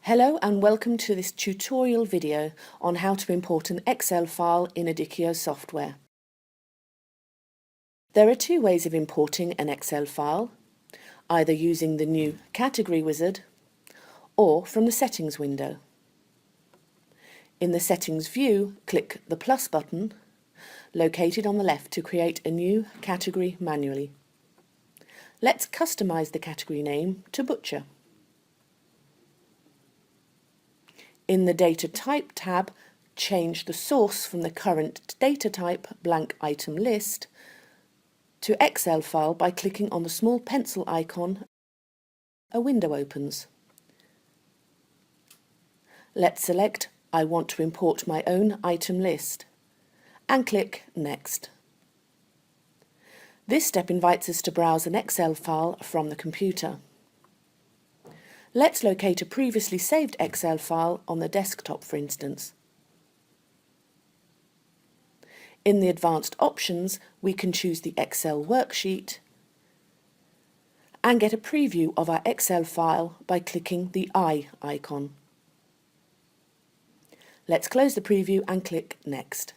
Hello and welcome to this tutorial video on how to import an Excel file in Edikio software. There are two ways of importing an Excel file, either using the new category wizard or from the settings window. In the settings view, click the plus button located on the left to create a new category manually. Let's customize the category name to butcher. In the Data Type tab, change the source from the current data type blank item list to Excel file by clicking on the small pencil icon. A window opens. Let's select I want to import my own item list and click Next. This step invites us to browse an Excel file from the computer. Let's locate a previously saved Excel file on the desktop, for instance. In the advanced options, we can choose the Excel worksheet and get a preview of our Excel file by clicking the eye icon. Let's close the preview and click Next.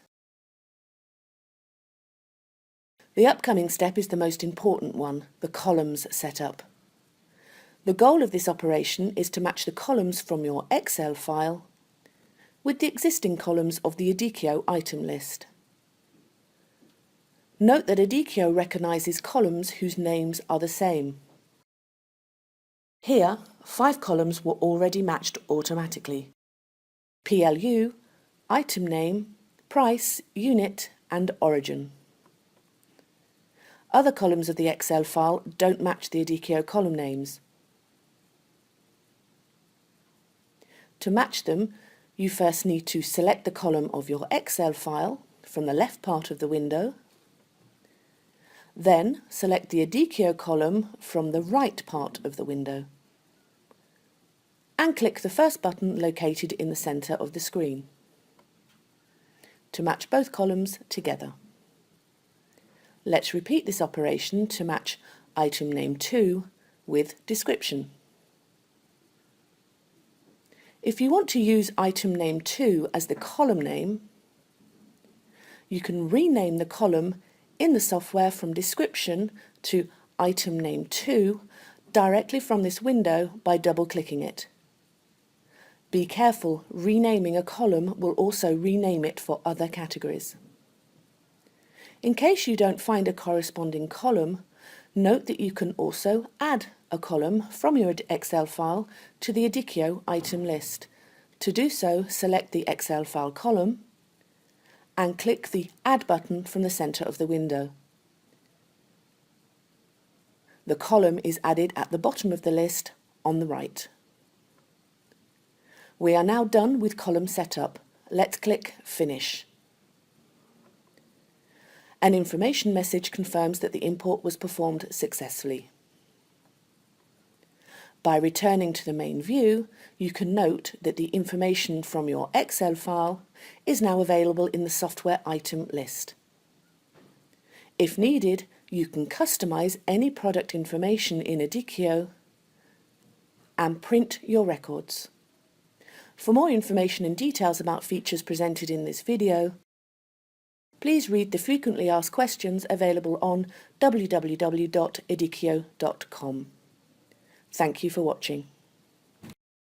The upcoming step is the most important one, the columns setup. The goal of this operation is to match the columns from your Excel file with the existing columns of the Edikio item list. Note that Edikio recognises columns whose names are the same. Here, 5 columns were already matched automatically: PLU, item name, price, unit and origin. Other columns of the Excel file don't match the Edikio column names. To match them, you first need to select the column of your Excel file from the left part of the window, then select the Edikio column from the right part of the window, and click the first button located in the centre of the screen to match both columns together. Let's repeat this operation to match item name 2 with description. If you want to use item name 2 as the column name, you can rename the column in the software from description to item name 2 directly from this window by double-clicking it. Be careful, renaming a column will also rename it for other categories. In case you don't find a corresponding column, note that you can also add a column from your Excel file to the Edikio item list. To do so, select the Excel file column and click the Add button from the centre of the window. The column is added at the bottom of the list on the right. We are now done with column setup. Let's click Finish. An information message confirms that the import was performed successfully. By returning to the main view, you can note that the information from your Excel file is now available in the software item list. If needed, you can customize any product information in Edikio and print your records. For more information and details about features presented in this video, please read the frequently asked questions available on www.edikio.com. Thank you for watching.